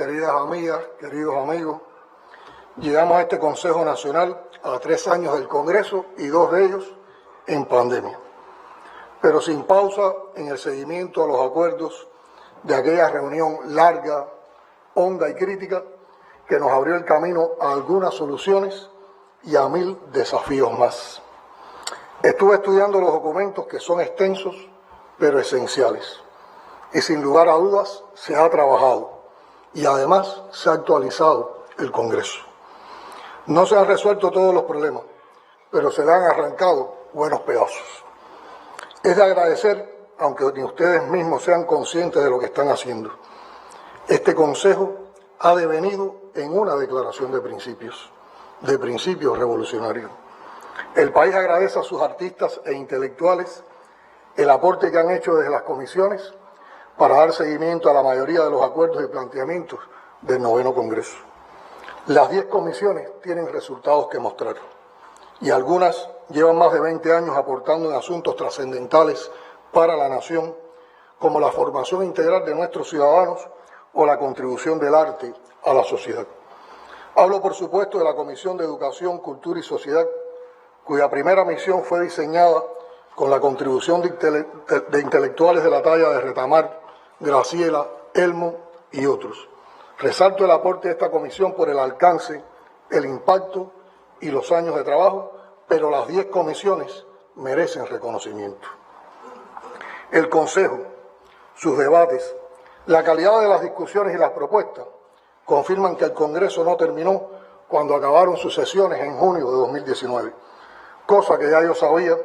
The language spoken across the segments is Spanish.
queridas amigas, queridos amigos, llegamos a este Consejo Nacional a 3 años del Congreso y 2 de ellos en pandemia, pero sin pausa en el seguimiento a los acuerdos de aquella reunión larga, honda y crítica que nos abrió el camino a algunas soluciones y a 1000 desafíos más. Estuve estudiando los documentos que son extensos pero esenciales y sin lugar a dudas se ha trabajado y además se ha actualizado el Congreso. No se han resuelto todos los problemas, pero se le han arrancado buenos pedazos. Es de agradecer, aunque ni ustedes mismos sean conscientes de lo que están haciendo. Este Consejo ha devenido en una declaración de principios revolucionarios. El país agradece a sus artistas e intelectuales el aporte que han hecho desde las comisiones para dar seguimiento a la mayoría de los acuerdos y planteamientos del 9º Congreso. Las 10 comisiones tienen resultados que mostrar y algunas llevan más de 20 años aportando en asuntos trascendentales para la nación, como la formación integral de nuestros ciudadanos o la contribución del arte a la sociedad. Hablo, por supuesto, de la Comisión de Educación, Cultura y Sociedad, cuya primera misión fue diseñada con la contribución de intelectuales de la talla de Retamar, Graciela, Elmo y otros. Resalto el aporte de esta comisión por el alcance, el impacto y los años de trabajo, pero las 10 comisiones merecen reconocimiento. El Consejo, sus debates, la calidad de las discusiones y las propuestas confirman que el Congreso no terminó cuando acabaron sus sesiones en junio de 2019, cosa que ya yo sabía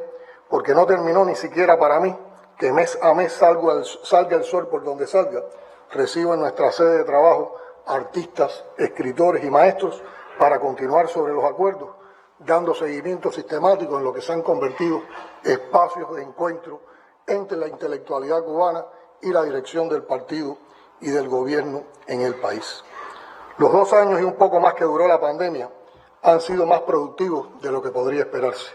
porque no terminó ni siquiera para mí, que mes a mes salga el sol por donde salga, recibo en nuestra sede de trabajo artistas, escritores y maestros para continuar sobre los acuerdos, dando seguimiento sistemático en lo que se han convertido espacios de encuentro entre la intelectualidad cubana y la dirección del partido y del gobierno en el país. Los 2 años y un poco más que duró la pandemia han sido más productivos de lo que podría esperarse.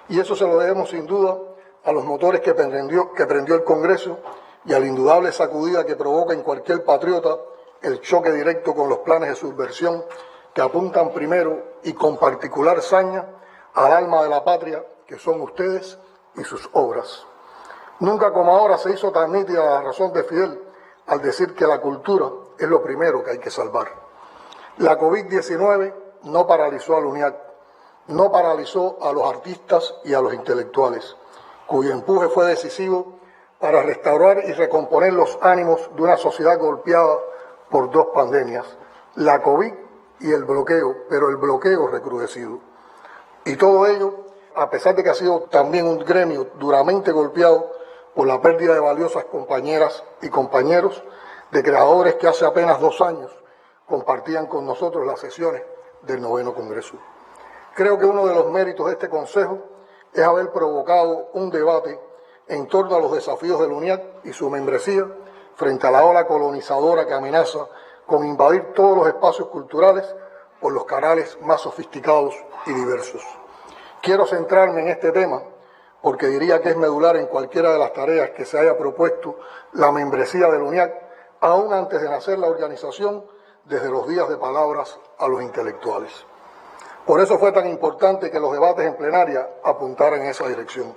Y eso se lo debemos sin duda a los motores que prendió el Congreso y a la indudable sacudida que provoca en cualquier patriota el choque directo con los planes de subversión que apuntan primero y con particular saña al alma de la patria, que son ustedes y sus obras. Nunca como ahora se hizo tan nítida la razón de Fidel al decir que la cultura es lo primero que hay que salvar. La COVID-19 no paralizó al UNIAC, no paralizó a los artistas y a los intelectuales, cuyo empuje fue decisivo para restaurar y recomponer los ánimos de una sociedad golpeada por 2 pandemias, la COVID y el bloqueo, pero el bloqueo recrudecido. Y todo ello, a pesar de que ha sido también un gremio duramente golpeado por la pérdida de valiosas compañeras y compañeros, de creadores que hace apenas 2 años compartían con nosotros las sesiones del 9º Congreso. Creo que uno de los méritos de este Consejo es haber provocado un debate en torno a los desafíos del UNIAC y su membresía frente a la ola colonizadora que amenaza con invadir todos los espacios culturales por los canales más sofisticados y diversos. Quiero centrarme en este tema porque diría que es medular en cualquiera de las tareas que se haya propuesto la membresía del UNIAC, aún antes de nacer la organización, desde los días de palabras a los intelectuales. Por eso fue tan importante que los debates en plenaria apuntaran en esa dirección.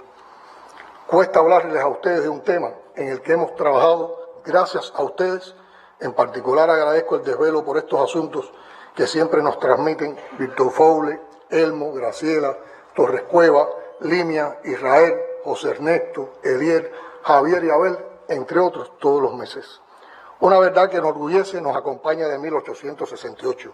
Cuesta hablarles a ustedes de un tema en el que hemos trabajado gracias a ustedes. En particular agradezco el desvelo por estos asuntos que siempre nos transmiten Víctor Faule, Elmo, Graciela, Torres Cueva, Limia, Israel, José Ernesto, Edier, Javier y Abel, entre otros, todos los meses. Una verdad que enorgullece nos acompaña de 1868.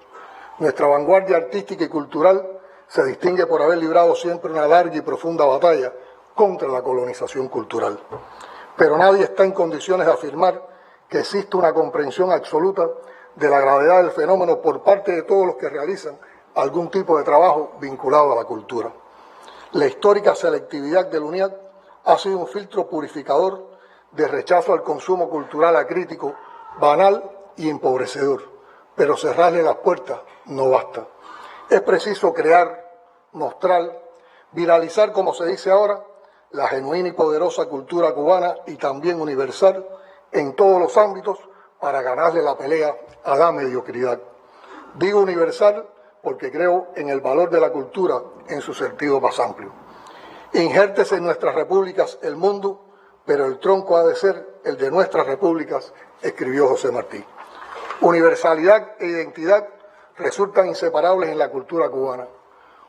Nuestra vanguardia artística y cultural se distingue por haber librado siempre una larga y profunda batalla contra la colonización cultural. Pero nadie está en condiciones de afirmar que existe una comprensión absoluta de la gravedad del fenómeno por parte de todos los que realizan algún tipo de trabajo vinculado a la cultura. La histórica selectividad del UNIAC ha sido un filtro purificador de rechazo al consumo cultural acrítico, banal y empobrecedor, pero cerrarle las puertas no basta. Es preciso crear, mostrar, viralizar, como se dice ahora, la genuina y poderosa cultura cubana y también universal en todos los ámbitos para ganarle la pelea a la mediocridad. Digo universal porque creo en el valor de la cultura en su sentido más amplio. Injértese en nuestras repúblicas el mundo, pero el tronco ha de ser el de nuestras repúblicas, escribió José Martí. Universalidad e identidad resultan inseparables en la cultura cubana,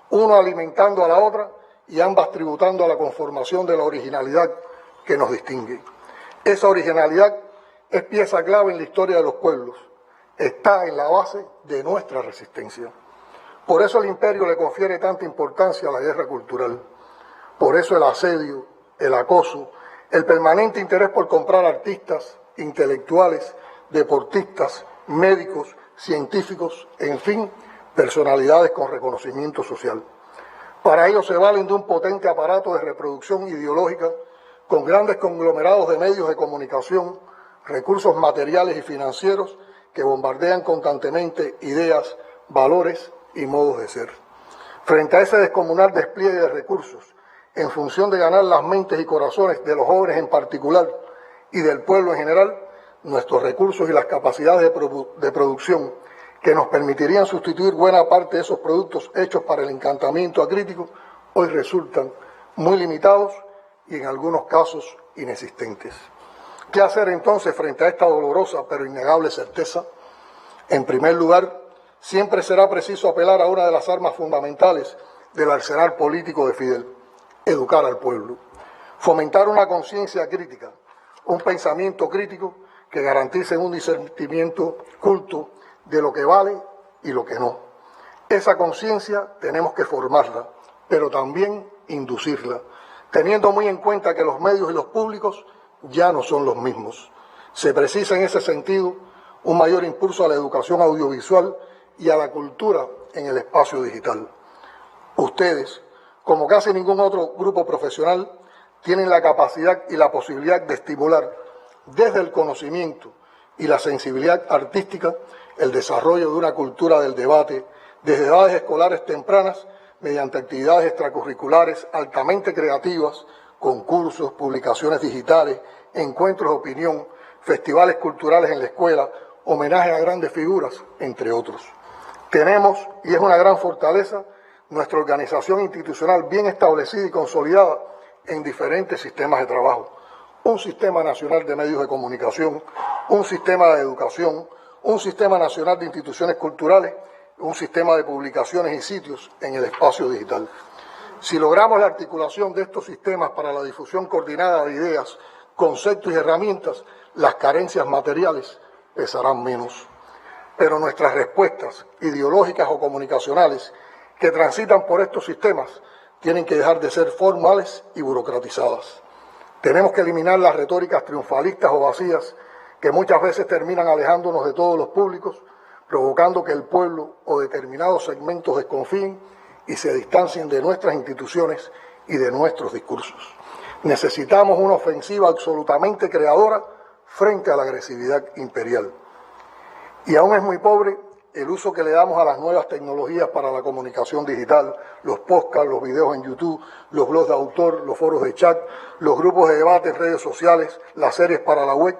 uno alimentando a la otra y ambas tributando a la conformación de la originalidad que nos distingue. Esa originalidad es pieza clave en la historia de los pueblos, está en la base de nuestra resistencia. Por eso el imperio le confiere tanta importancia a la guerra cultural. Por eso el asedio, el acoso, el permanente interés por comprar artistas, intelectuales, deportistas, médicos, científicos, en fin, personalidades con reconocimiento social. Para ello se valen de un potente aparato de reproducción ideológica con grandes conglomerados de medios de comunicación, recursos materiales y financieros que bombardean constantemente ideas, valores y modos de ser. Frente a ese descomunal despliegue de recursos, en función de ganar las mentes y corazones de los jóvenes en particular y del pueblo en general, nuestros recursos y las capacidades de producción que nos permitirían sustituir buena parte de esos productos hechos para el encantamiento acrítico, hoy resultan muy limitados y en algunos casos inexistentes. ¿Qué hacer entonces frente a esta dolorosa pero innegable certeza? En primer lugar, siempre será preciso apelar a una de las armas fundamentales del arsenal político de Fidel: educar al pueblo, fomentar una conciencia crítica, un pensamiento crítico que garantice un discernimiento culto de lo que vale y lo que no. Esa conciencia tenemos que formarla, pero también inducirla, teniendo muy en cuenta que los medios y los públicos ya no son los mismos. Se precisa en ese sentido un mayor impulso a la educación audiovisual y a la cultura en el espacio digital. Ustedes, como casi ningún otro grupo profesional, tienen la capacidad y la posibilidad de estimular desde el conocimiento y la sensibilidad artística el desarrollo de una cultura del debate desde edades escolares tempranas mediante actividades extracurriculares altamente creativas, concursos, publicaciones digitales, encuentros de opinión, festivales culturales en la escuela, homenajes a grandes figuras, entre otros. Tenemos, y es una gran fortaleza, nuestra organización institucional bien establecida y consolidada en diferentes sistemas de trabajo. Un sistema nacional de medios de comunicación, un sistema de educación, un sistema nacional de instituciones culturales, un sistema de publicaciones y sitios en el espacio digital. Si logramos la articulación de estos sistemas para la difusión coordinada de ideas, conceptos y herramientas, las carencias materiales pesarán menos. Pero nuestras respuestas ideológicas o comunicacionales que transitan por estos sistemas tienen que dejar de ser formales y burocratizadas. Tenemos que eliminar las retóricas triunfalistas o vacías que muchas veces terminan alejándonos de todos los públicos, provocando que el pueblo o determinados segmentos desconfíen y se distancien de nuestras instituciones y de nuestros discursos. Necesitamos una ofensiva absolutamente creadora frente a la agresividad imperial. Y aún es muy pobre el uso que le damos a las nuevas tecnologías para la comunicación digital, los podcasts, los videos en YouTube, los blogs de autor, los foros de chat, los grupos de debate en redes sociales, las series para la web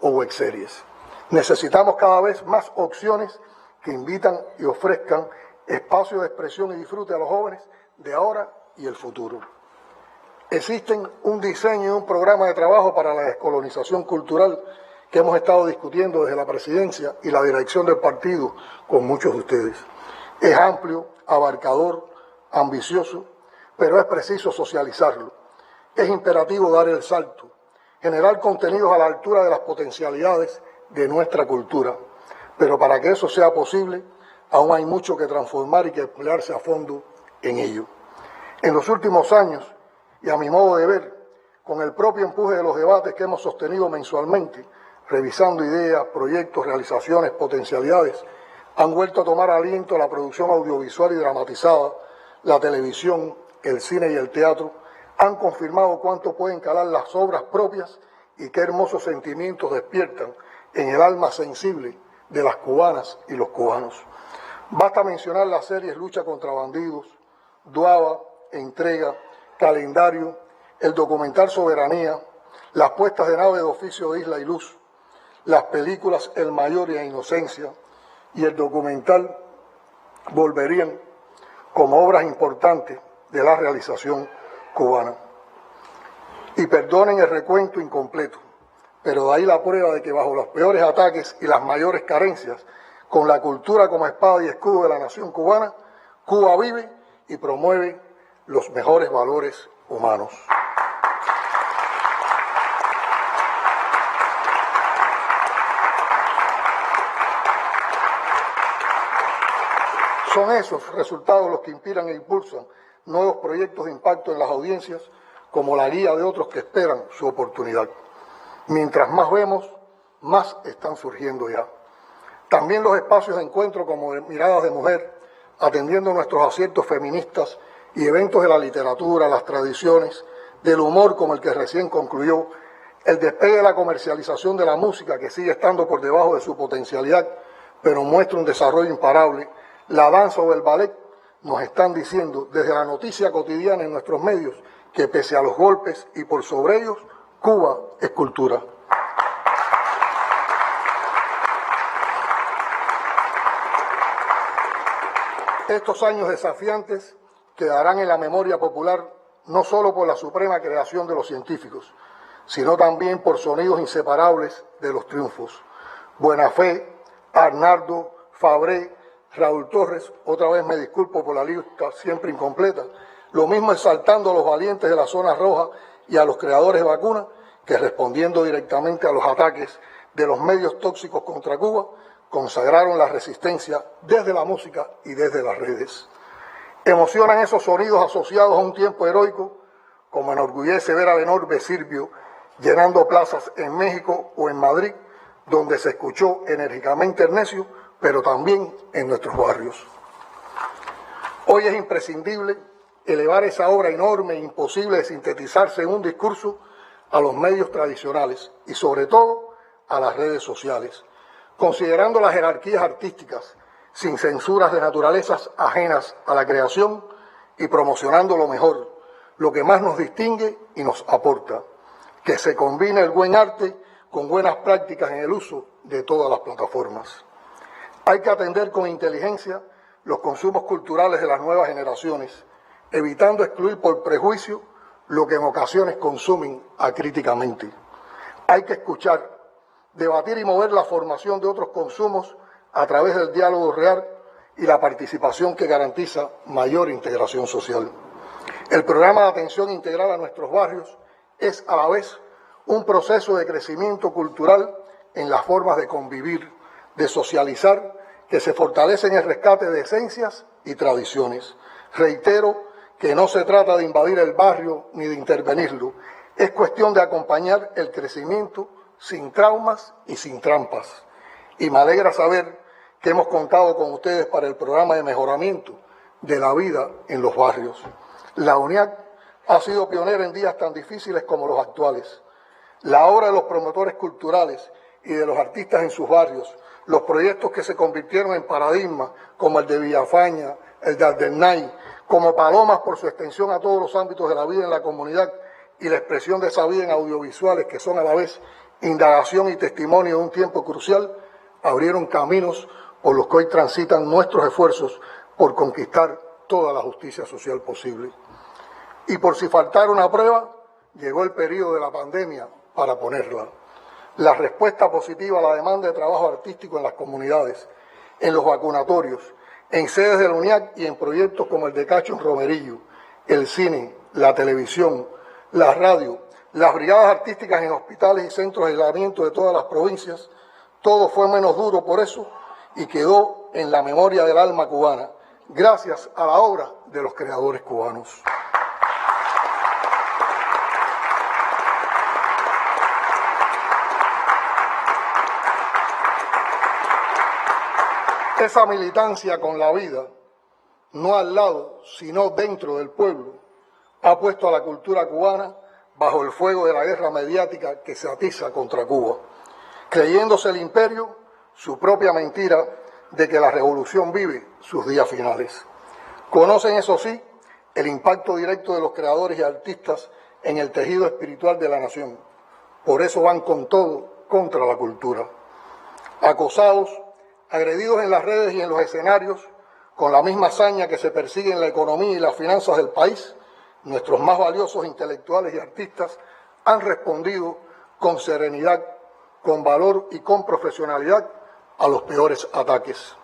o webseries. Necesitamos cada vez más opciones que invitan y ofrezcan espacios de expresión y disfrute a los jóvenes de ahora y el futuro. Existen un diseño y un programa de trabajo para la descolonización cultural que hemos estado discutiendo desde la presidencia y la dirección del partido con muchos de ustedes. Es amplio, abarcador, ambicioso, pero es preciso socializarlo. Es imperativo dar el salto, generar contenidos a la altura de las potencialidades de nuestra cultura. Pero para que eso sea posible, aún hay mucho que transformar y que emplearse a fondo en ello. En los últimos años, y a mi modo de ver, con el propio empuje de los debates que hemos sostenido mensualmente, revisando ideas, proyectos, realizaciones, potencialidades, han vuelto a tomar aliento la producción audiovisual y dramatizada, la televisión, el cine y el teatro, han confirmado cuánto pueden calar las obras propias y qué hermosos sentimientos despiertan en el alma sensible de las cubanas y los cubanos. Basta mencionar las series Lucha contra Bandidos, Duaba, Entrega, Calendario, el documental Soberanía, las puestas de nave de oficio de Isla y Luz, las películas El Mayor y La Inocencia y el documental volverían como obras importantes de la realización cubana. Y perdonen el recuento incompleto, pero de ahí la prueba de que bajo los peores ataques y las mayores carencias, con la cultura como espada y escudo de la nación cubana, Cuba vive y promueve los mejores valores humanos. Son esos resultados los que inspiran e impulsan nuevos proyectos de impacto en las audiencias, como la guía de otros que esperan su oportunidad. Mientras más vemos, más están surgiendo ya. También los espacios de encuentro como de Miradas de Mujer, atendiendo nuestros aciertos feministas y eventos de la literatura, las tradiciones, del humor como el que recién concluyó, el despegue de la comercialización de la música que sigue estando por debajo de su potencialidad, pero muestra un desarrollo imparable, la danza o el ballet, nos están diciendo desde la noticia cotidiana en nuestros medios que pese a los golpes y por sobre ellos, Cuba es cultura. Estos años desafiantes quedarán en la memoria popular no solo por la suprema creación de los científicos, sino también por sonidos inseparables de los triunfos. Buenafé, Arnaldo, Fabré, Raúl Torres, otra vez me disculpo por la lista siempre incompleta, lo mismo exaltando a los valientes de la zona roja y a los creadores de vacunas, que respondiendo directamente a los ataques de los medios tóxicos contra Cuba, consagraron la resistencia desde la música y desde las redes. Emocionan esos sonidos asociados a un tiempo heroico, como enorgullece ver al enorme Silvio llenando plazas en México o en Madrid, donde se escuchó enérgicamente el necio, pero también en nuestros barrios. Hoy es imprescindible elevar esa obra enorme e imposible de sintetizarse en un discurso a los medios tradicionales y sobre todo a las redes sociales, considerando las jerarquías artísticas sin censuras de naturalezas ajenas a la creación y promocionando lo mejor, lo que más nos distingue y nos aporta, que se combine el buen arte con buenas prácticas en el uso de todas las plataformas. Hay que atender con inteligencia los consumos culturales de las nuevas generaciones, evitando excluir por prejuicio lo que en ocasiones consumen acríticamente. Hay que escuchar, debatir y mover la formación de otros consumos a través del diálogo real y la participación que garantiza mayor integración social. El programa de atención integral a nuestros barrios es a la vez un proceso de crecimiento cultural en las formas de convivir, de socializar, que se fortalece en el rescate de esencias y tradiciones. Reitero que no se trata de invadir el barrio ni de intervenirlo, es cuestión de acompañar el crecimiento sin traumas y sin trampas. Y me alegra saber que hemos contado con ustedes para el programa de mejoramiento de la vida en los barrios. La UNIAC ha sido pionera en días tan difíciles como los actuales. La obra de los promotores culturales y de los artistas en sus barrios, los proyectos que se convirtieron en paradigma, como el de Villafaña, el de Aldernay, como Palomas por su extensión a todos los ámbitos de la vida en la comunidad y la expresión de esa vida en audiovisuales que son a la vez indagación y testimonio de un tiempo crucial, abrieron caminos por los que hoy transitan nuestros esfuerzos por conquistar toda la justicia social posible. Y por si faltara una prueba, llegó el periodo de la pandemia para ponerla. La respuesta positiva a la demanda de trabajo artístico en las comunidades, en los vacunatorios, en sedes de la UNIAC y en proyectos como el de Cacho en Romerillo, el cine, la televisión, la radio, las brigadas artísticas en hospitales y centros de aislamiento de todas las provincias, todo fue menos duro por eso y quedó en la memoria del alma cubana, gracias a la obra de los creadores cubanos. Esa militancia con la vida, no al lado, sino dentro del pueblo, ha puesto a la cultura cubana bajo el fuego de la guerra mediática que se atiza contra Cuba, creyéndose el imperio su propia mentira de que la revolución vive sus días finales. Conocen, eso sí, el impacto directo de los creadores y artistas en el tejido espiritual de la nación. Por eso van con todo contra la cultura. Acosados, agredidos en las redes y en los escenarios, con la misma hazaña que se persigue en la economía y las finanzas del país, nuestros más valiosos intelectuales y artistas han respondido con serenidad, con valor y con profesionalidad a los peores ataques.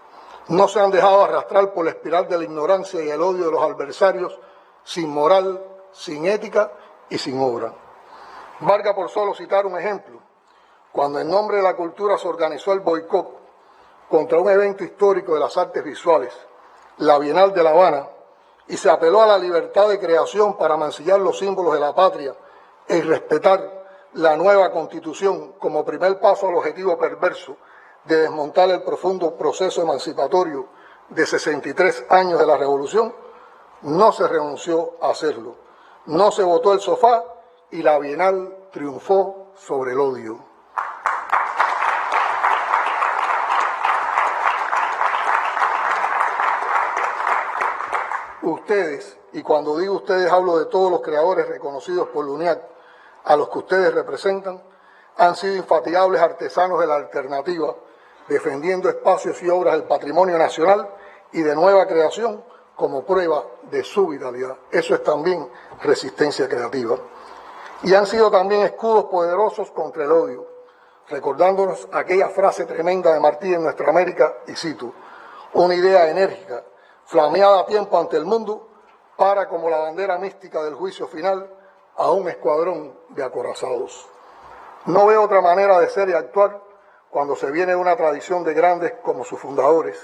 No se han dejado arrastrar por la espiral de la ignorancia y el odio de los adversarios, sin moral, sin ética y sin obra. Valga por solo citar un ejemplo. Cuando en nombre de la cultura se organizó el boicot contra un evento histórico de las artes visuales, la Bienal de La Habana, y se apeló a la libertad de creación para mancillar los símbolos de la patria e irrespetar la nueva Constitución como primer paso al objetivo perverso de desmontar el profundo proceso emancipatorio de 63 años de la Revolución, no se renunció a hacerlo. No se botó el sofá y la Bienal triunfó sobre el odio. Ustedes, y cuando digo ustedes hablo de todos los creadores reconocidos por la UNIAC, a los que ustedes representan, han sido infatigables artesanos de la alternativa, defendiendo espacios y obras del patrimonio nacional y de nueva creación como prueba de su vitalidad. Eso es también resistencia creativa. Y han sido también escudos poderosos contra el odio, recordándonos aquella frase tremenda de Martí en Nuestra América, y cito: una idea enérgica, flameada a tiempo ante el mundo, para como la bandera mística del juicio final a un escuadrón de acorazados. No veo otra manera de ser y actuar cuando se viene de una tradición de grandes como sus fundadores,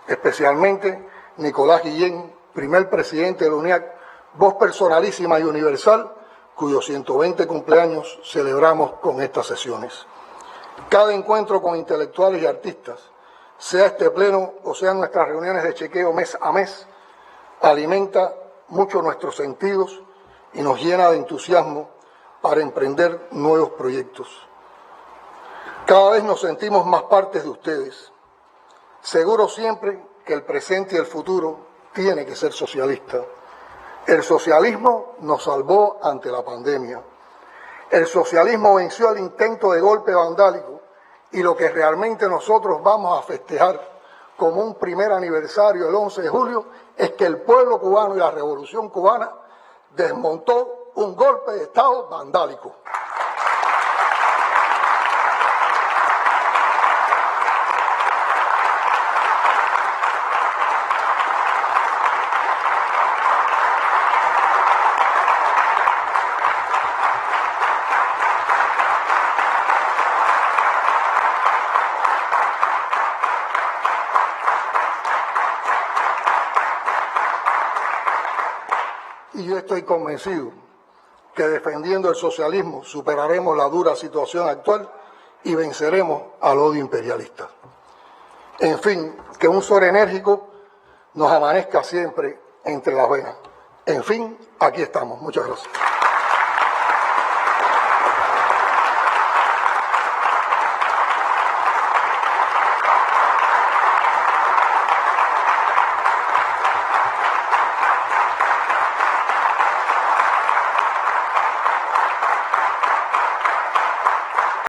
especialmente Nicolás Guillén, primer presidente de la UNIAC, voz personalísima y universal, cuyos 120 cumpleaños celebramos con estas sesiones. Cada encuentro con intelectuales y artistas, sea este pleno o sean nuestras reuniones de chequeo mes a mes, alimenta mucho nuestros sentidos y nos llena de entusiasmo para emprender nuevos proyectos. Cada vez nos sentimos más partes de ustedes, seguros siempre que el presente y el futuro tiene que ser socialista. El socialismo nos salvó ante la pandemia. El socialismo venció al intento de golpe vandálico y lo que realmente nosotros vamos a festejar como un primer aniversario el 11 de julio es que el pueblo cubano y la revolución cubana desmontó un golpe de Estado vandálico. Y yo estoy convencido que defendiendo el socialismo superaremos la dura situación actual y venceremos al odio imperialista. En fin, que un sol enérgico nos amanezca siempre entre las venas. En fin, aquí estamos. Muchas gracias.